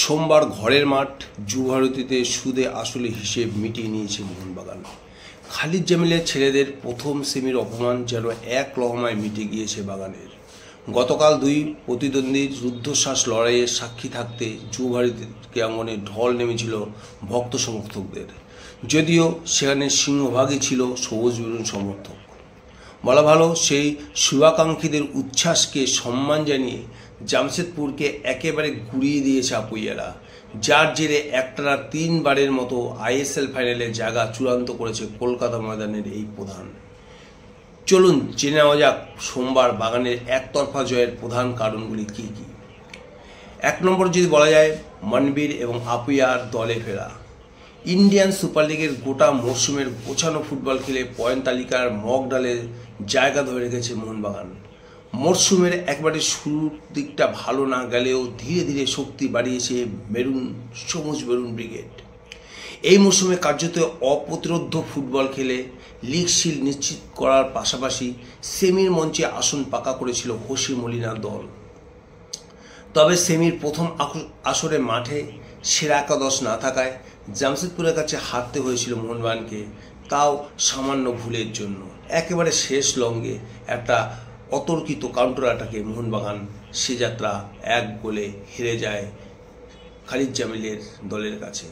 সোমবার ঘরের মাঠ যুবভারতীতে সুদে আসলে হিসেব মিটিয়ে নিয়েছে মোহনবাগান। খালিদ জামিলের ছেলেদের প্রথম সেমির অপমান যেন এক লহমায় মিটে গিয়েছে বাগানের। গতকাল দুই প্রতিদ্বন্দ্বীর রুদ্ধশ্বাস লড়াইয়ের সাক্ষী থাকতে যুবভারতী ক্রীড়াঙ্গনে ঢল নেমেছিল ভক্ত সমর্থকদের, যদিও সেখানে সিংহভাগই ছিল সবুজ বেরুন সমর্থক। বলা ভালো, সেই শুভাকাঙ্ক্ষীদের উচ্ছ্বাসকে সম্মান জানিয়ে জামশেদপুরকে একেবারে ঘুরিয়ে দিয়েছে আপুইয়ারা, যার জেরে একটানা 3 বারের মতো আইএসএল ফাইনালে জায়গা চূড়ান্ত করেছে কলকাতা ময়দানের এই প্রধান। চলুন জেনে নেওয়া যাক সোমবার বাগানের একতরফা জয়ের প্রধান কারণগুলি কী কী। 1 নম্বর যদি বলা যায়, মনবীর এবং আপুইয়ার দলে ফেরা। ইন্ডিয়ান সুপার লিগের গোটা মরশুমের গোছানো ফুটবল খেলে পয়েন্ট তালিকার মগডালে জায়গা ধরে রেখেছে মোহনবাগান। মরশুমের একবারে শুরুর দিকটা ভালো না গেলেও ধীরে ধীরে শক্তি বাড়িয়েছে সবুজ বেরুন ব্রিগেড। এই মরশুমে কার্যত অপ্রতিরোধ্য ফুটবল খেলে লিগ শিল্ড নিশ্চিত করার পাশাপাশি সেমির মঞ্চে আসন পাকা করেছিল হোসে মলিনার দল। তবে সেমির প্রথম আসরে মাঠে সেরা একাদশ না থাকায় জামশেদপুরের কাছে হারতে হয়েছিল মোহনবাগানকে, তাও সামান্য ভুলের জন্য। একেবারে শেষ লঙ্গে একটা অতর্কিত কাউন্টার অ্যাটাকে মোহনবাগান সে যাত্রা 1 গোলে হেরে যায় খালিদ জামিলের দলের কাছে।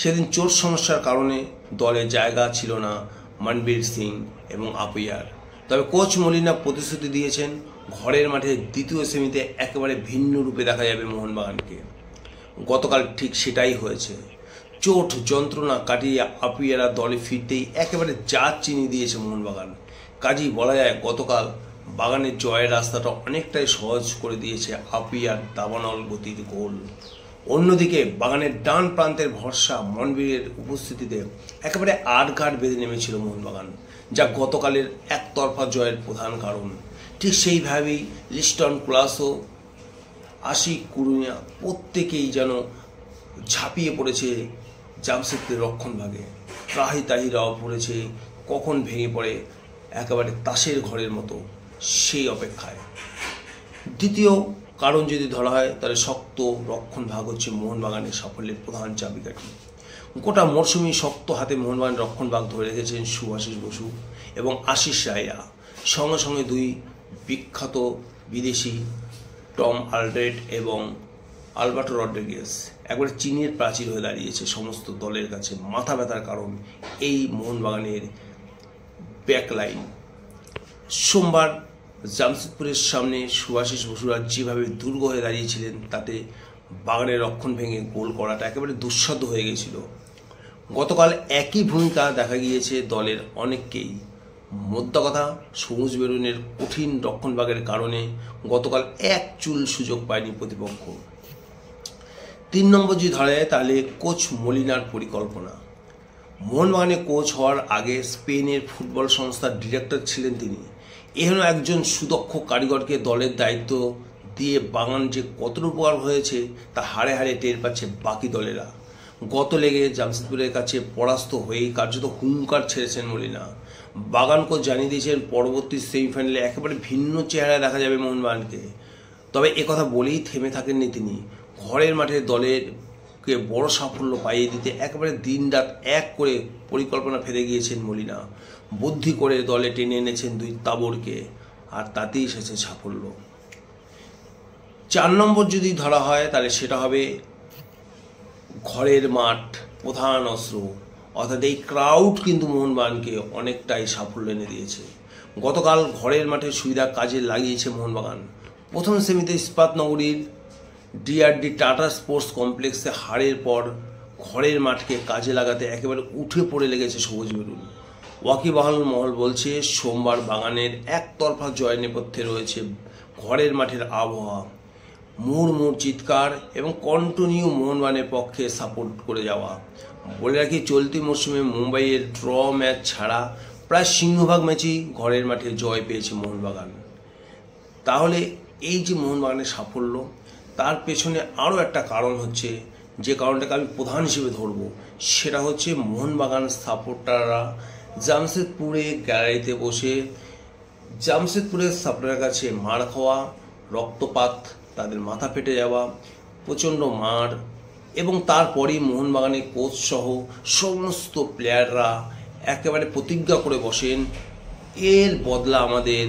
সেদিন চোট সমস্যার কারণে দলে জায়গা ছিল না মনবীর সিং এবং আপুইয়ার। তবে কোচ মলিনা প্রতিশ্রুতি দিয়েছেন ঘরের মাঠে দ্বিতীয় সেমিতে একেবারে ভিন্ন রূপে দেখা যাবে মোহনবাগানকে। গতকাল ঠিক সেটাই হয়েছে। চোট যন্ত্রণা কাটিয়ে আপুইয়ারা দলে ফিরতেই একেবারে জাত চিনিয়ে দিয়েছে মোহনবাগান। কাজেই বলা যায় গতকাল বাগানের জয়ের রাস্তাটা অনেকটাই সহজ করে দিয়েছে আপুইয়ার দাবানল গতির গোল। অন্যদিকে বাগানের ডান প্রান্তের ভরসা মনবীরের উপস্থিতিতে একেবারে আটঘাট বেঁধে নেমেছিল মোহনবাগান, যা গতকালের একতরফা জয়ের প্রধান কারণ। ঠিক সেইভাবেই লিস্টন কুলাসো, আশিক কুরুনিয়া প্রত্যেকেই যেন ঝাঁপিয়ে পড়েছে জামশেদপুরের রক্ষণভাগে। ত্রাহি তাহিরাও পড়েছে, কখন ভেঙে পড়ে একেবারে তাসের ঘরের মতো সেই অপেক্ষায়। দ্বিতীয় কারণ যদি ধরা হয়, তাহলে শক্ত রক্ষণ ভাগ হচ্ছে মোহনবাগানের সাফল্যের প্রধান চাবিকাঠি। গোটা মরশুমে শক্ত হাতে মোহনবাগানের রক্ষণ ভাগ ধরে রেখেছেন সুভাষিস বসু এবং আশিস রায়রা, সঙ্গে সঙ্গে 2 বিখ্যাত বিদেশি টম আলড্রেট এবং আলবার্টো রড্রিগেজ। একবারে চীনের প্রাচীর হয়ে দাঁড়িয়েছে সমস্ত দলের কাছে মাথা ব্যথার কারণ এই মোহনবাগানের ব্যাকলাইন। সোমবার জামশেদপুরের সামনে সুভাষিস বসুরা যেভাবে দুর্গ হয়ে দাঁড়িয়েছিলেন, তাতে বাগানের রক্ষণ ভেঙে গোল করাটা একেবারে দুঃসাধ্য হয়ে গেছিল। গতকাল একই ভূমিকা দেখা গিয়েছে দলের অনেককেই। মোদ্দা কথা, সবুজ বেরুনের কঠিন রক্ষণভাগের কারণে গতকাল এক চুল সুযোগ পায়নি প্রতিপক্ষ। 3 নম্বর যদি ধরা যায়, তাহলে কোচ মলিনার পরিকল্পনা। মোহনবাগানে কোচ হওয়ার আগে স্পেনের ফুটবল সংস্থার ডিরেক্টর ছিলেন তিনি। এখানে একজন সুদক্ষ কারিগরকে দলের দায়িত্ব দিয়ে বাগান যে কতটা উপকার হয়েছে তা হাড়ে হাড়ে টের পাচ্ছে বাকি দলেরা। গত লেগে জামশেদপুরের কাছে পরাস্ত হয়েই কার্যত হুঙ্কার ছেড়েছেন মলিনা। বাগান কোচ জানিয়ে দিয়েছেন পরবর্তী সেমিফাইনালে একেবারে ভিন্ন চেহারায় দেখা যাবে মোহনবাগানকে। তবে একথা বলেই থেমে থাকেননি তিনি। ঘরের মাঠে দলেরকে বড় সাফল্য পাইয়ে দিতে একেবারে দিন রাত এক করে পরিকল্পনা ফেলে গিয়েছেন মলিনা। বুদ্ধি করে দলে টেনে এনেছেন 2 তাবড়কে, আর তাতেই এসেছে সাফল্য। 4 নম্বর যদি ধরা হয়, তাহলে সেটা হবে ঘরের মাঠ প্রধান অস্ত্র, অর্থাৎ এই ক্রাউড কিন্তু মোহনবাগানকে অনেকটাই সাফল্য এনে দিয়েছে। গতকাল ঘরের মাঠের সুবিধা কাজে লাগিয়েছে মোহনবাগান। প্রথম সেমিতে ইস্পাত নগরীর ডিআরডি টাটা স্পোর্টস কমপ্লেক্সে হারের পর ঘরের মাঠকে কাজে লাগাতে একেবারে উঠে পড়ে লেগেছে সবুজ বেরুন। ওয়াকিবহাল মহল বলছে সোমবার বাগানের একতরফা জয় নেপথ্যে রয়েছে ঘরের মাঠের আবহাওয়া, মুড়মুড় চিৎকার এবং কন্টিনিউ মোহনবাগানের পক্ষে সাপোর্ট করে যাওয়া। বলে রাখি, চলতি মরশুমে মুম্বাইয়ের ড্র ম্যাচ ছাড়া প্রায় সিংহভাগ ম্যাচই ঘরের মাঠে জয় পেয়েছে মোহনবাগান। তাহলে এই যে মোহনবাগানের সাফল্য, তার পেছনে আরও একটা কারণ হচ্ছে, যে কারণটাকে আমি প্রধান হিসেবে ধরবো, সেটা হচ্ছে মোহনবাগান সাপোর্টাররা জামশেদপুরে গ্যালারিতে বসে জামশেদপুরের সাপোর্টারের কাছে মার খাওয়া, রক্তপাত, তাদের মাথা ফেটে যাওয়া, প্রচণ্ড মার, এবং তারপরেই মোহনবাগানের কোচ সহ সমস্ত প্লেয়াররা একেবারে প্রতিজ্ঞা করে বসেন এর বদলা আমাদের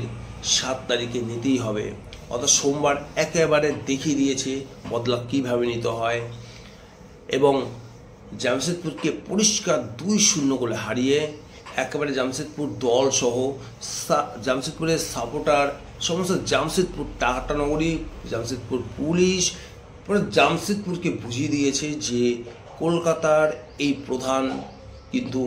7 তারিখে নিতেই হবে। অর্থাৎ সোমবার একেবারে দেখিয়ে দিয়েছে বদলা কীভাবে নিতে হয় এবং জামশেদপুরকে পরিষ্কার 2-0 গোলে হারিয়ে একেবারে জামশেদপুর দল সহ জামশেদপুরের সাপোর্টার সমস্ত জামশেদপুর টাটানগরী জামশেদপুর পুলিশ জামশেদপুরকে বুঝিয়ে দিয়েছে যে কলকাতার এই প্রধান কিন্তু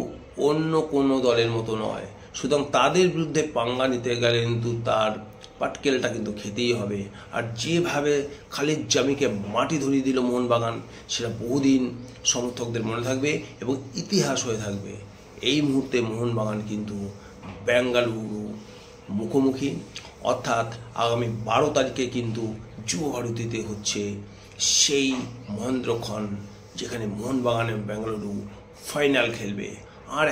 অন্য কোনো দলের মতো নয়। সুতরাং তাদের বিরুদ্ধে পাঙ্গা নিতে গেলে কিন্তু তার পাটকেলটা কিন্তু খেতেই হবে। আর যেভাবে খালিদ জামিকে মাটি ধরিয়ে দিল মোহনবাগান, সেটা বহুদিন সমর্থকদের মনে থাকবে এবং ইতিহাস হয়ে থাকবে। এই মুহূর্তে মোহনবাগান কিন্তু বেঙ্গালুরু মুখোমুখি, অর্থাৎ আগামী 12 তারিখে কিন্তু যুব ভারতীতে হচ্ছে সেই মহেন্দ্রক্ষণ যেখানে মোহনবাগান এবং বেঙ্গালুরু ফাইনাল খেলবে। আর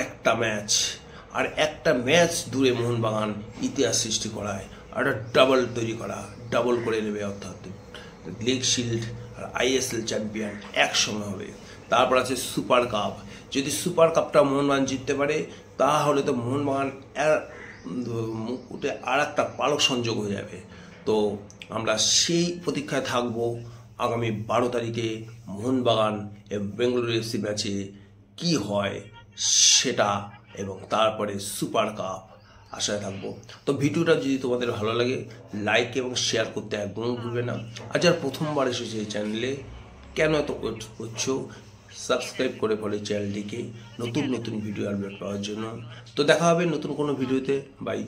একটা ম্যাচ দূরে মোহনবাগান ইতিহাস সৃষ্টি করায় আর ডাবল তৈরি করা, ডাবল করে নেবে, অর্থাৎ লিগ শিল্ড আর ISL চ্যাম্পিয়ন একসঙ্গে হবে। তারপর আছে সুপার কাপ। যদি সুপার কাপটা মোহনবাগান জিততে পারে তাহলে তো মোহনবাগান মুকুটে আর একটা পালক সংযোগ হয়ে যাবে। তো আমরা সেই প্রতীক্ষায় থাকব আগামী 12 তারিখে মোহনবাগান এবং বেঙ্গালুরু FC ম্যাচে কি হয় সেটা, এবং তারপরে সুপার কাপ আশায় থাকবো। তো ভিডিওটা যদি তোমাদের ভালো লাগে লাইক এবং শেয়ার করতে একদম ভুলবে না। আর যারা প্রথমবার এসেছে এই চ্যানেলে কেন এত করছো, সাবস্ক্রাইব করে ফলে চ্যানেলটিকে নতুন ভিডিও আপডেট পাওয়ার জন্য। তো দেখা হবে নতুন কোনো ভিডিওতে। বাই।